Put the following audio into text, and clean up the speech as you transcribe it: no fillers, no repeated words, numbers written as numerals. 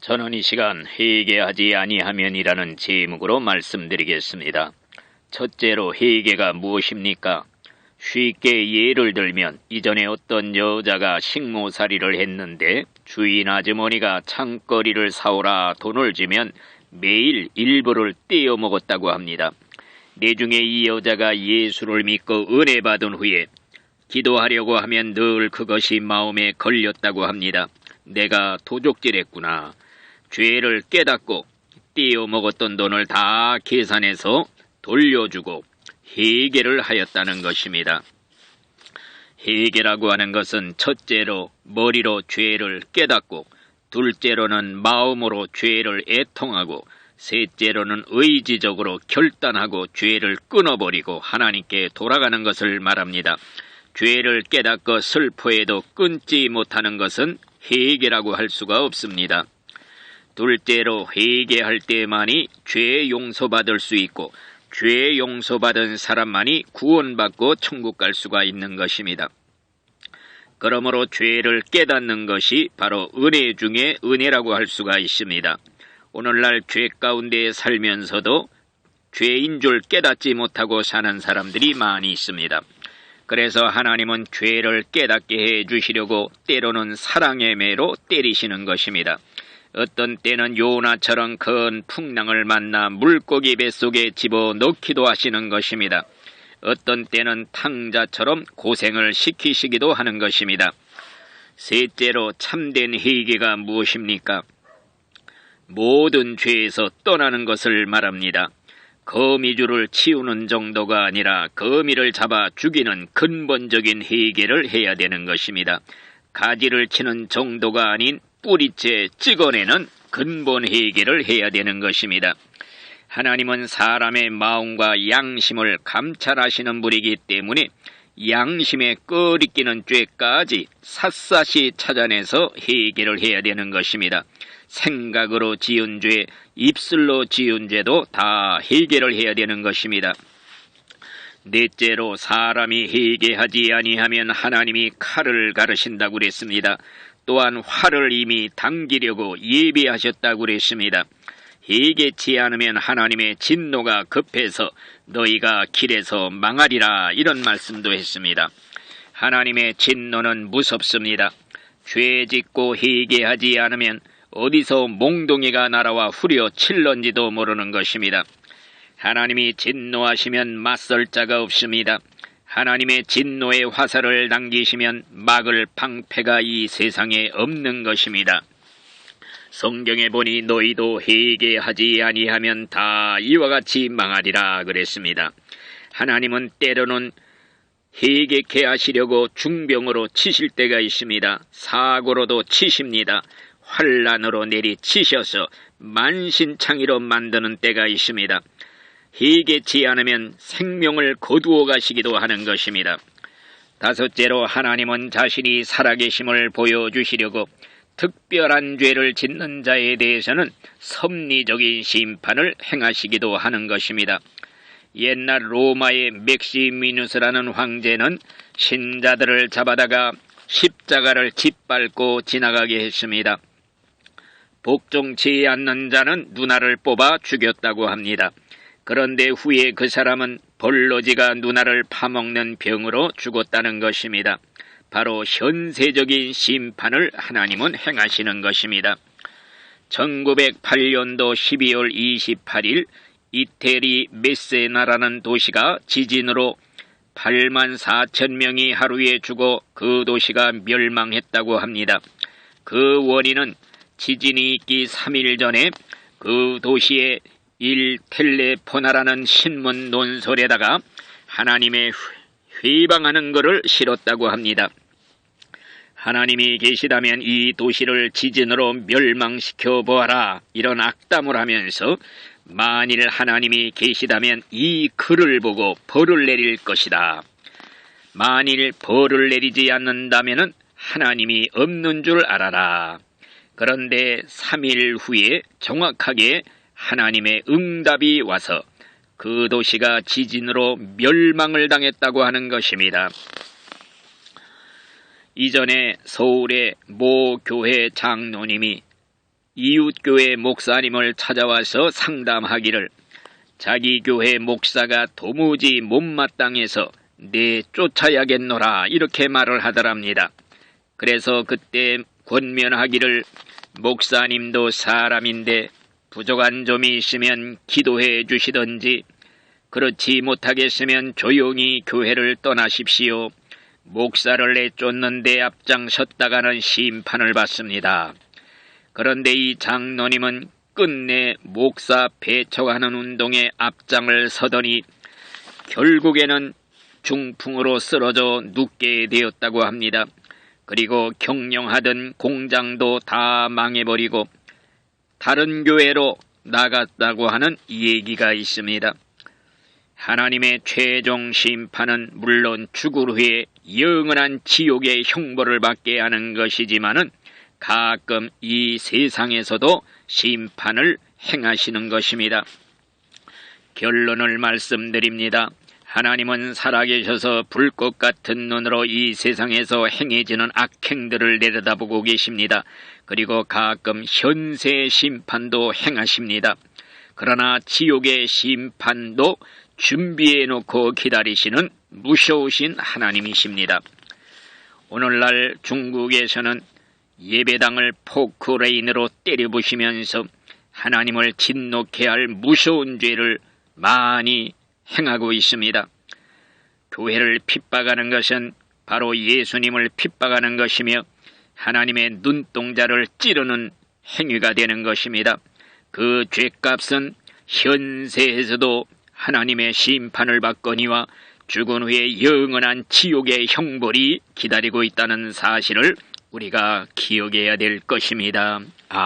저는 이 시간 회개하지 아니하면이라는 제목으로 말씀드리겠습니다. 첫째로 회개가 무엇입니까? 쉽게 예를 들면 이전에 어떤 여자가 식모살이를 했는데 주인 아주머니가 창거리를 사오라 돈을 주면 매일 일부를 떼어 먹었다고 합니다. 내중에 이 여자가 예수를 믿고 은혜 받은 후에 기도하려고 하면 늘 그것이 마음에 걸렸다고 합니다. 내가 도적질했구나. 죄를 깨닫고 떼어 먹었던 돈을 다 계산해서 돌려주고 회개를 하였다는 것입니다. 회개라고 하는 것은 첫째로 머리로 죄를 깨닫고, 둘째로는 마음으로 죄를 애통하고, 셋째로는 의지적으로 결단하고 죄를 끊어버리고 하나님께 돌아가는 것을 말합니다. 죄를 깨닫고 슬퍼해도 끊지 못하는 것은 회개라고 할 수가 없습니다. 둘째로 회개할 때만이 죄 용서받을 수 있고, 죄 용서받은 사람만이 구원받고 천국 갈 수가 있는 것입니다. 그러므로 죄를 깨닫는 것이 바로 은혜 중에 은혜라고 할 수가 있습니다. 오늘날 죄 가운데 살면서도 죄인 줄 깨닫지 못하고 사는 사람들이 많이 있습니다. 그래서 하나님은 죄를 깨닫게 해주시려고 때로는 사랑의 매로 때리시는 것입니다. 어떤 때는 요나처럼 큰 풍랑을 만나 물고기 뱃속에 집어넣기도 하시는 것입니다. 어떤 때는 탕자처럼 고생을 시키시기도 하는 것입니다. 셋째로 참된 회개가 무엇입니까? 모든 죄에서 떠나는 것을 말합니다. 거미줄을 치우는 정도가 아니라 거미를 잡아 죽이는 근본적인 회개를 해야 되는 것입니다. 가지를 치는 정도가 아닌 뿌리째 찍어내는 근본 회개를 해야 되는 것입니다. 하나님은 사람의 마음과 양심을 감찰하시는 분이기 때문에 양심에 꺼리끼는 죄까지 샅샅이 찾아내서 회개를 해야 되는 것입니다. 생각으로 지은 죄, 입술로 지은 죄도 다 회개를 해야 되는 것입니다. 넷째로 사람이 회개하지 아니하면 하나님이 칼을 가르신다고 그랬습니다. 또한 활을 이미 당기려고 예비하셨다고 그랬습니다. 회개치 않으면 하나님의 진노가 급해서 너희가 길에서 망하리라, 이런 말씀도 했습니다. 하나님의 진노는 무섭습니다. 죄 짓고 회개하지 않으면 어디서 몽둥이가 날아와 후려칠런지도 모르는 것입니다. 하나님이 진노하시면 맞설 자가 없습니다. 하나님의 진노의 화살을 당기시면 막을 방패가 이 세상에 없는 것입니다. 성경에 보니 너희도 회개하지 아니하면 다 이와 같이 망하리라 그랬습니다. 하나님은 때로는 회개케 하시려고 중병으로 치실 때가 있습니다. 사고로도 치십니다. 환난으로 내리치셔서 만신창이로 만드는 때가 있습니다. 회개치 않으면 생명을 거두어 가시기도 하는 것입니다. 다섯째로 하나님은 자신이 살아계심을 보여주시려고 특별한 죄를 짓는 자에 대해서는 섭리적인 심판을 행하시기도 하는 것입니다. 옛날 로마의 맥시미누스라는 황제는 신자들을 잡아다가 십자가를 짓밟고 지나가게 했습니다. 복종치 않는 자는 누나를 뽑아 죽였다고 합니다. 그런데 후에 그 사람은 벌러지가 누나를 파먹는 병으로 죽었다는 것입니다. 바로 현세적인 심판을 하나님은 행하시는 것입니다. 1908년도 12월 28일 이태리 메세나라는 도시가 지진으로 8만 4천 명이 하루에 죽어 그 도시가 멸망했다고 합니다. 그 원인은 지진이 있기 3일 전에 그 도시에 일 텔레포나라는 신문 논설에다가 하나님의 회방하는 것을 실었다고 합니다. 하나님이 계시다면 이 도시를 지진으로 멸망시켜 보아라, 이런 악담을 하면서 만일 하나님이 계시다면 이 글을 보고 벌을 내릴 것이다. 만일 벌을 내리지 않는다면 하나님이 없는 줄 알아라. 그런데 3일 후에 정확하게 하나님의 응답이 와서 그 도시가 지진으로 멸망을 당했다고 하는 것입니다. 이전에 서울의 모 교회 장로님이 이웃교회 목사님을 찾아와서 상담하기를 자기 교회 목사가 도무지 못마땅해서 내쫓아야겠노라 이렇게 말을 하더랍니다. 그래서 그때 권면하기를 목사님도 사람인데 부족한 점이 있으면 기도해 주시든지 그렇지 못하겠으면 조용히 교회를 떠나십시오. 목사를 내쫓는데 앞장섰다가는 심판을 받습니다. 그런데 이 장로님은 끝내 목사 배척하는 운동에 앞장을 서더니 결국에는 중풍으로 쓰러져 눕게 되었다고 합니다. 그리고 경영하던 공장도 다 망해버리고 다른 교회로 나갔다고 하는 얘기가 있습니다. 하나님의 최종 심판은 물론 죽을 후에 영원한 지옥의 형벌을 받게 하는 것이지만은 가끔 이 세상에서도 심판을 행하시는 것입니다. 결론을 말씀드립니다. 하나님은 살아계셔서 불꽃 같은 눈으로 이 세상에서 행해지는 악행들을 내려다보고 계십니다. 그리고 가끔 현세 심판도 행하십니다. 그러나 지옥의 심판도 준비해놓고 기다리시는 무서우신 하나님이십니다. 오늘날 중국에서는 예배당을 포크레인으로 때려부시면서 하나님을 진노케 할 무서운 죄를 많이 행하고 있습니다. 교회를 핍박하는 것은 바로 예수님을 핍박하는 것이며 하나님의 눈동자를 찌르는 행위가 되는 것입니다. 그 죄값은 현세에서도 하나님의 심판을 받거니와 죽은 후에 영원한 지옥의 형벌이 기다리고 있다는 사실을 우리가 기억해야 될 것입니다. 아멘.